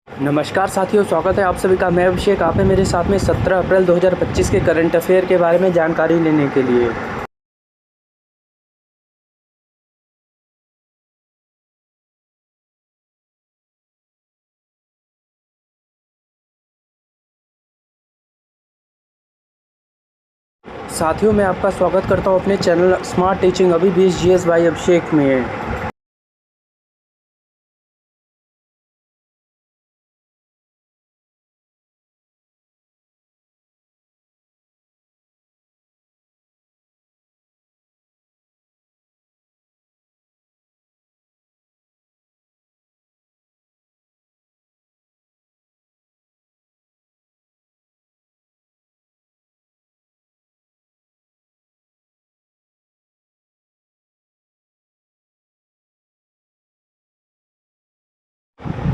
नमस्कार साथियों, स्वागत है आप सभी का। मैं अभिषेक, आप हैं मेरे साथ में 17 अप्रैल 2025 के करंट अफेयर के बारे में जानकारी लेने के लिए। साथियों, मैं आपका स्वागत करता हूं अपने चैनल स्मार्ट टीचिंग अभी 20 GS बाय अभिषेक में।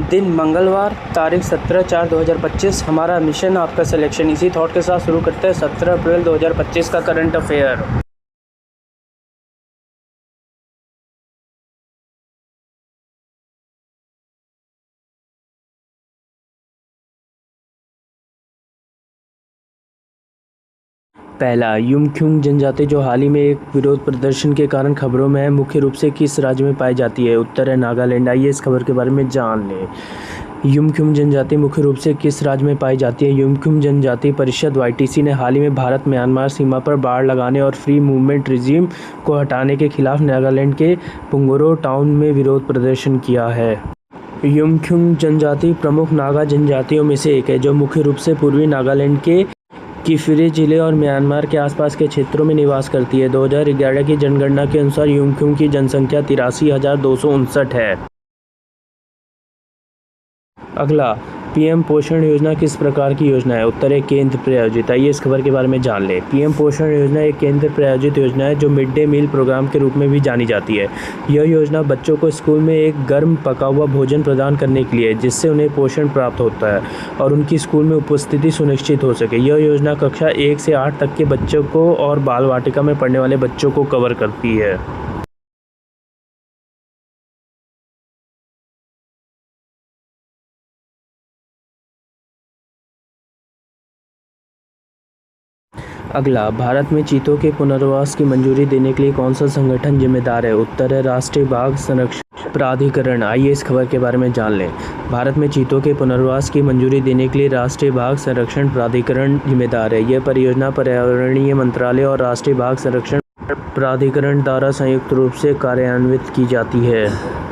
दिन मंगलवार, तारीख 17/4/2025। हमारा मिशन आपका सिलेक्शन। इसी थॉट के साथ शुरू करते हैं 17 अप्रैल 2025 का करंट अफेयर। पहला, युमख्युंग जनजाति जो हाल ही में एक विरोध प्रदर्शन के कारण खबरों में है, मुख्य रूप से किस राज्य में पाई जाती है? उत्तर है नागालैंड। आइए इस खबर के बारे में जान लें। युमख्युम जनजाति मुख्य रूप से किस राज्य में पाई जाती है? युमख्युम जनजाति परिषद YTC ने हाल ही में भारत म्यांमार सीमा पर बाड़ लगाने और फ्री मूवमेंट रिजीम को हटाने के खिलाफ नागालैंड के पुंगोरो टाउन में विरोध प्रदर्शन किया है। युमख्युम जनजाति प्रमुख नागा जनजातियों में से एक है, जो मुख्य रूप से पूर्वी नागालैंड के किफिरे जिले और म्यांमार के आसपास के क्षेत्रों में निवास करती है। 2011 की जनगणना के अनुसार युमख्युम की जनसंख्या 83,259 है। अगला, PM पोषण योजना किस प्रकार की योजना है? उत्तर है केंद्र प्रायोजित। आइए इस खबर के बारे में जान लें। PM पोषण योजना एक केंद्र प्रायोजित योजना है जो मिड डे मील प्रोग्राम के रूप में भी जानी जाती है। यह योजना बच्चों को स्कूल में एक गर्म पका हुआ भोजन प्रदान करने के लिए है, जिससे उन्हें पोषण प्राप्त होता है और उनकी स्कूल में उपस्थिति सुनिश्चित हो सके। यह योजना कक्षा 1 से 8 तक के बच्चों को और बाल वाटिका में पढ़ने वाले बच्चों को कवर करती है। अगला, भारत में चीतों के पुनर्वास की मंजूरी देने के लिए कौन सा संगठन जिम्मेदार है? उत्तर है राष्ट्रीय बाघ संरक्षण प्राधिकरण। आइए इस खबर के बारे में जान लें। भारत में चीतों के पुनर्वास की मंजूरी देने के लिए राष्ट्रीय बाघ संरक्षण प्राधिकरण जिम्मेदार है। यह परियोजना पर्यावरणीय मंत्रालय और राष्ट्रीय बाघ संरक्षण प्राधिकरण द्वारा संयुक्त रूप से कार्यान्वित की जाती है।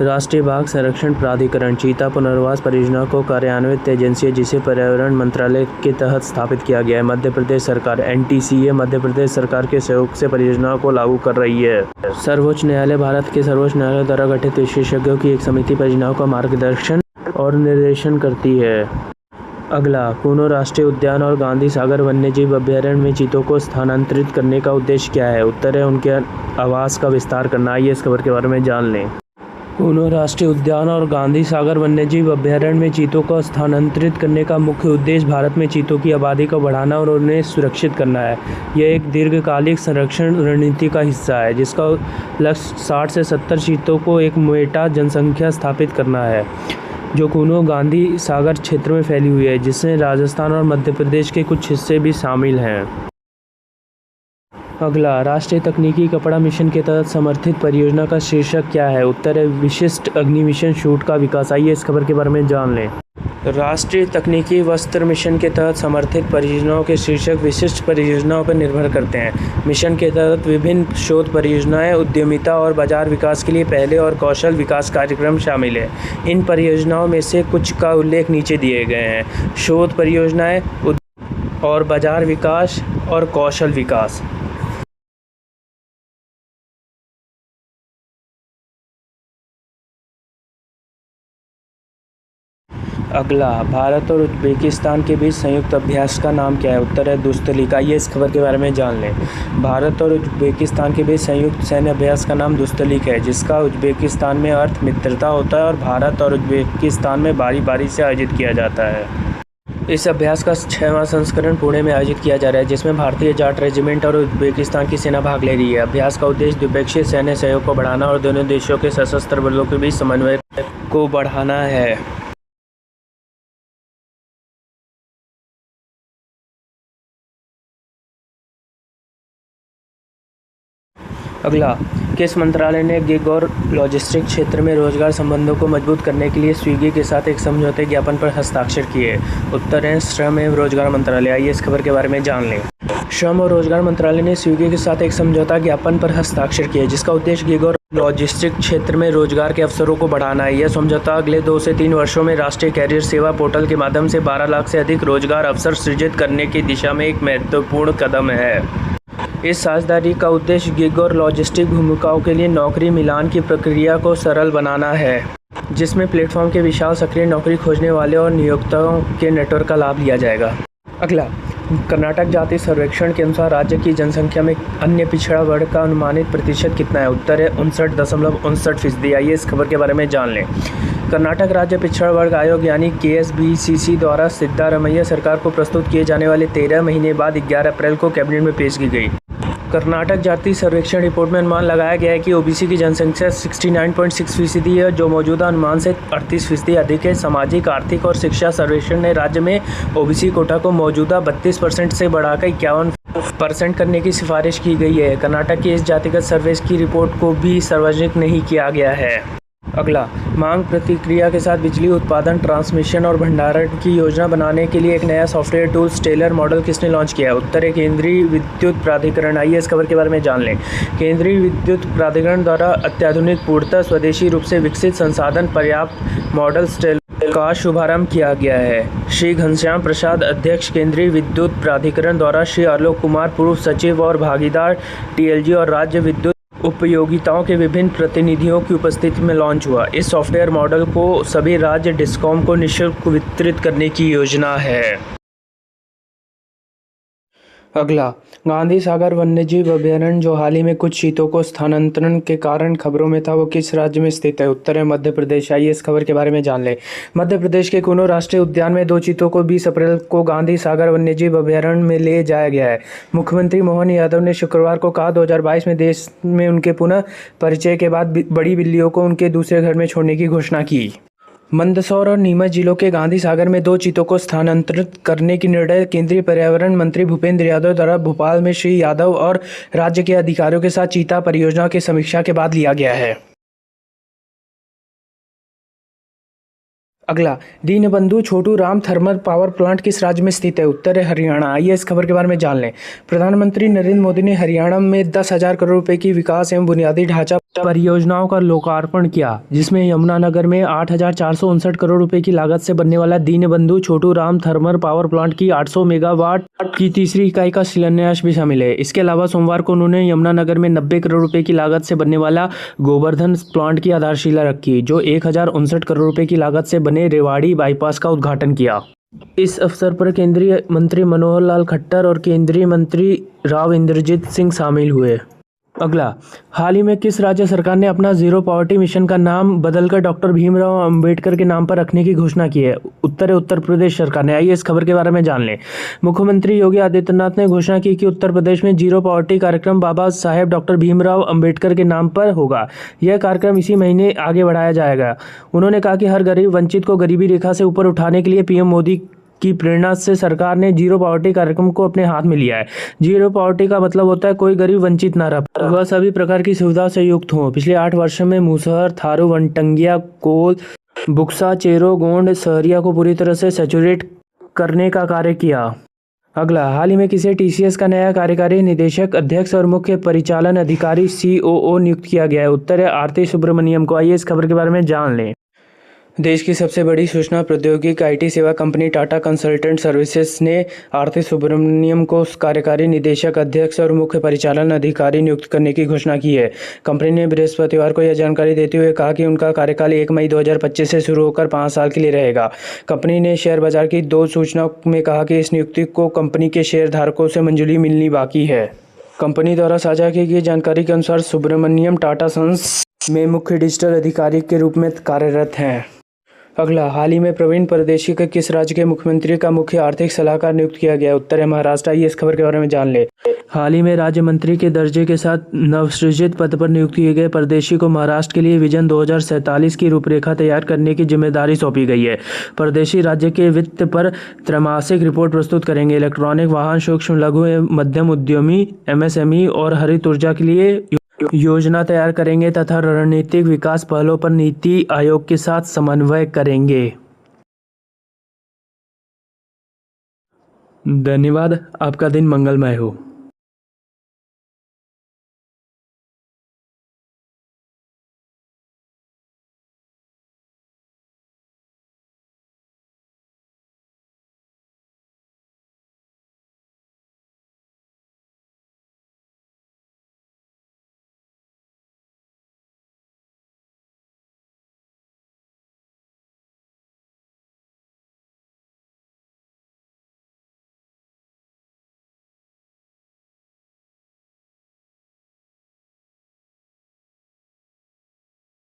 राष्ट्रीय बाघ संरक्षण प्राधिकरण चीता पुनर्वास परियोजना को कार्यान्वित एजेंसी है, जिसे पर्यावरण मंत्रालय के तहत स्थापित किया गया है। मध्य प्रदेश सरकार NTCA मध्य प्रदेश सरकार के सहयोग से परियोजना को लागू कर रही है। सर्वोच्च न्यायालय भारत के सर्वोच्च न्यायालय द्वारा गठित विशेषज्ञों की एक समिति परियोजनाओं का मार्गदर्शन और निर्देशन करती है। अगला, कूनो राष्ट्रीय उद्यान और गांधी सागर वन्यजीव अभयारण्य में चीतों को स्थानांतरित करने का उद्देश्य क्या है? उत्तर है उनके आवास का विस्तार करना। आइए इस खबर के बारे में जान लें। कूनो राष्ट्रीय उद्यान और गांधी सागर वन्यजीव अभयारण्य में चीतों को स्थानांतरित करने का मुख्य उद्देश्य भारत में चीतों की आबादी को बढ़ाना और उन्हें सुरक्षित करना है। यह एक दीर्घकालिक संरक्षण रणनीति का हिस्सा है, जिसका लक्ष्य 60 से 70 चीतों को एक मेटा जनसंख्या स्थापित करना है, जो कूनो गांधी सागर क्षेत्र में फैली हुई है, जिसमें राजस्थान और मध्य प्रदेश के कुछ हिस्से भी शामिल हैं। अगला, राष्ट्रीय तकनीकी कपड़ा मिशन के तहत समर्थित परियोजना का शीर्षक क्या है? उत्तर है विशिष्ट अग्नि मिशन शूट का विकास। आइए इस खबर के बारे में जान लें। राष्ट्रीय तकनीकी वस्त्र मिशन के तहत समर्थित परियोजनाओं के शीर्षक विशिष्ट परियोजनाओं पर निर्भर करते हैं। मिशन के तहत विभिन्न शोध परियोजनाएं, उद्यमिता और बाजार विकास के लिए पहले और कौशल विकास कार्यक्रम शामिल है। इन परियोजनाओं में से कुछ का उल्लेख नीचे दिए गए हैं। शोध परियोजनाएं और बाजार विकास और कौशल विकास। अगला, भारत और उज्बेकिस्तान के बीच संयुक्त अभ्यास का नाम क्या है? उत्तर है दुस्तलिक। आइए इस खबर के बारे में जान लें। भारत और उज्बेकिस्तान के बीच संयुक्त सैन्य अभ्यास का नाम दुस्तलिक है, जिसका उज्बेकिस्तान में अर्थ मित्रता होता है और भारत और उज्बेकिस्तान में बारी बारी से आयोजित किया जाता है। इस अभ्यास का 6वां संस्करण पुणे में आयोजित किया जा रहा है, जिसमें भारतीय जाट रेजिमेंट और उज्बेकिस्तान की सेना भाग ले रही है। अभ्यास का उद्देश्य द्विपक्षीय सैन्य सहयोग को बढ़ाना और दोनों देशों के सशस्त्र बलों के बीच समन्वय को बढ़ाना है। अगला, किस मंत्रालय ने गिग और लॉजिस्टिक क्षेत्र में रोजगार संबंधों को मजबूत करने के लिए स्विगी के साथ एक समझौते ज्ञापन पर हस्ताक्षर किए? उत्तर है श्रम एवं रोजगार मंत्रालय। आइए इस खबर के बारे में जान लें। श्रम और रोजगार मंत्रालय ने स्विगी के साथ एक समझौता ज्ञापन पर हस्ताक्षर किया जिसका उद्देश्य गिग और लॉजिस्टिक क्षेत्र में रोजगार के अवसरों को बढ़ाना है। यह समझौता अगले 2 से 3 वर्षों में राष्ट्रीय कैरियर सेवा पोर्टल के माध्यम से 12 लाख से अधिक रोजगार अवसर सृजित करने की दिशा में एक महत्वपूर्ण कदम है। इस साझेदारी का उद्देश्य गिग और लॉजिस्टिक भूमिकाओं के लिए नौकरी मिलान की प्रक्रिया को सरल बनाना है, जिसमें प्लेटफॉर्म के विशाल सक्रिय नौकरी खोजने वाले और नियोक्ताओं के नेटवर्क का लाभ लिया जाएगा। अगला, कर्नाटक जाति सर्वेक्षण के अनुसार राज्य की जनसंख्या में अन्य पिछड़ा वर्ग का अनुमानित प्रतिशत कितना है? उत्तर है 59.59%। आइए इस खबर के बारे में जान लें। कर्नाटक राज्य पिछड़ा वर्ग आयोग यानी KSBCC द्वारा सिद्धारमैया सरकार को प्रस्तुत किए जाने वाले 13 महीने बाद 11 अप्रैल को कैबिनेट में पेश की गई। कर्नाटक जाति सर्वेक्षण रिपोर्ट में अनुमान लगाया गया है कि OBC की जनसंख्या 69.6% है, जो मौजूदा अनुमान से 38% अधिक है। सामाजिक, आर्थिक और शिक्षा सर्वेक्षण ने राज्य में OBC कोटा को मौजूदा 32% से बढ़ाकर 51% करने की सिफारिश की गई है। कर्नाटक की इस जातिगत सर्वे की रिपोर्ट को भी सार्वजनिक नहीं किया गया है। अगला, मांग प्रतिक्रिया के साथ बिजली उत्पादन, ट्रांसमिशन और भंडारण की योजना बनाने के लिए एक नया सॉफ्टवेयर टूल स्टेलर मॉडल किसने लॉन्च किया? उत्तर है केंद्रीय विद्युत प्राधिकरण। आइए इस खबर के बारे में जान लें। केंद्रीय विद्युत प्राधिकरण द्वारा अत्याधुनिक, पूर्णतः स्वदेशी रूप से विकसित, संसाधन पर्याप्त मॉडल स्टेलर का शुभारंभ किया गया है। श्री घनश्याम प्रसाद, अध्यक्ष केंद्रीय विद्युत प्राधिकरण द्वारा श्री आलोक कुमार, पूर्व सचिव और भागीदार TLG और राज्य विद्युत उपयोगिताओं के विभिन्न प्रतिनिधियों की उपस्थिति में लॉन्च हुआ। इस सॉफ्टवेयर मॉडल को सभी राज्य डिस्कॉम को निःशुल्क वितरित करने की योजना है। अगला, गांधी सागर वन्यजीव अभयारण्य जो हाल ही में कुछ चीतों को स्थानांतरण के कारण खबरों में था, वो किस राज्य में स्थित है? उत्तर है मध्य प्रदेश। आइए इस खबर के बारे में जान लें। मध्य प्रदेश के कुनो राष्ट्रीय उद्यान में 2 चीतों को 20 अप्रैल को गांधी सागर वन्यजीव अभयारण्य में ले जाया गया है। मुख्यमंत्री मोहन यादव ने शुक्रवार को कहा 2022 में देश में उनके पुनः परिचय के बाद बड़ी बिल्लियों को उनके दूसरे घर में छोड़ने की घोषणा की। मंदसौर और नीमच जिलों के गांधी सागर में 2 चीतों को स्थानांतरित करने की निर्णय केंद्रीय पर्यावरण मंत्री भूपेंद्र यादव द्वारा भोपाल में श्री यादव और राज्य के अधिकारियों के साथ चीता परियोजना की समीक्षा के बाद लिया गया है। अगला, Deenbandhu Chhotu Ram thermal power plant किस राज्य में स्थित है? उत्तर है हरियाणा। आइए इस खबर के बारे में जान लें। प्रधानमंत्री नरेंद्र मोदी ने हरियाणा में 10,000 करोड़ रुपए की विकास एवं बुनियादी ढांचा परियोजनाओं का लोकार्पण किया, जिसमें यमुनानगर में 8,459 करोड़ रुपए की लागत से बनने वाला Deenbandhu Chhotu Ram thermal power plant की 800 मेगावाट की तीसरी इकाई का शिलान्यास भी शामिल है। इसके अलावा सोमवार को उन्होंने यमुनानगर में 90 करोड़ रुपए की लागत से बनने वाला गोवर्धन प्लांट की आधारशिला रखी, जो 1,059 करोड़ रुपए की लागत से बने रेवाड़ी बाईपास का उद्घाटन किया। इस अवसर पर केंद्रीय मंत्री मनोहर लाल खट्टर और केंद्रीय मंत्री राव इंद्रजीत सिंह शामिल हुए। अगला, हाल ही में किस राज्य सरकार ने अपना जीरो पॉवर्टी मिशन का नाम बदलकर डॉक्टर भीमराव अंबेडकर के नाम पर रखने की घोषणा की है? उत्तर है उत्तर प्रदेश सरकार ने। आइए इस खबर के बारे में जान लें। मुख्यमंत्री योगी आदित्यनाथ ने घोषणा की कि उत्तर प्रदेश में जीरो पॉवर्टी कार्यक्रम बाबा साहेब डॉक्टर भीमराव अंबेडकर के नाम पर होगा। यह कार्यक्रम इसी महीने आगे बढ़ाया जाएगा। उन्होंने कहा कि हर गरीब वंचित को गरीबी रेखा से ऊपर उठाने के लिए पीएम मोदी की प्रेरणा से सरकार ने जीरो पॉवर्टी कार्यक्रम को अपने हाथ में लिया है। जीरो पॉवर्टी का मतलब होता है कोई गरीब वंचित ना रहे, वह सभी प्रकार की सुविधा से युक्त हो। पिछले 8 वर्षों में मूसहर, थारू, वनटंगिया, कोल, बुक्सा, चेरो, गोंड, सहरिया को पूरी तरह से सैचुरेट करने का कार्य किया। अगला, हाल ही में किसे TCS का नया कार्यकारी निदेशक, अध्यक्ष और मुख्य परिचालन अधिकारी COO नियुक्त किया गया है? उत्तर है आरती सुब्रमण्यम को। आइए इस खबर के बारे में जान लें। देश की सबसे बड़ी सूचना प्रौद्योगिकी IT सेवा कंपनी टाटा कंसल्टेंट सर्विसेज ने आरती सुब्रमण्यम को कार्यकारी निदेशक, अध्यक्ष और मुख्य परिचालन अधिकारी नियुक्त करने की घोषणा की है। कंपनी ने बृहस्पतिवार को यह जानकारी देते हुए कहा कि उनका कार्यकाल 1 मई 2025 से शुरू होकर 5 साल के लिए रहेगा। कंपनी ने शेयर बाजार की 2 सूचनाओं में कहा कि इस नियुक्ति को कंपनी के शेयर धारकों से मंजूरी मिलनी बाकी है। कंपनी द्वारा साझा की गई जानकारी के अनुसार सुब्रमण्यम टाटा सन्स में मुख्य डिजिटल अधिकारी के रूप में कार्यरत हैं। अगला, हाल ही में प्रवीण परदेशी का किस राज्य के मुख्यमंत्री का मुख्य आर्थिक सलाहकार नियुक्त किया गया? उत्तर है महाराष्ट्र। आइए इस खबर के बारे में जान ले। हाल ही में राज्य मंत्री के दर्जे के साथ नवसृजित पद पर नियुक्त किए गए परदेशी को महाराष्ट्र के लिए विजन 2047 की रूपरेखा तैयार करने की जिम्मेदारी सौंपी गई है। परदेशी राज्य के वित्त पर त्रैमासिक रिपोर्ट प्रस्तुत करेंगे। इलेक्ट्रॉनिक वाहन, सूक्ष्म लघु एवं मध्यम उद्यमी, MSME और हरित ऊर्जा के लिए योजना तैयार करेंगे तथा रणनीतिक विकास पहलों पर नीति आयोग के साथ समन्वय करेंगे। धन्यवाद। आपका दिन मंगलमय हो।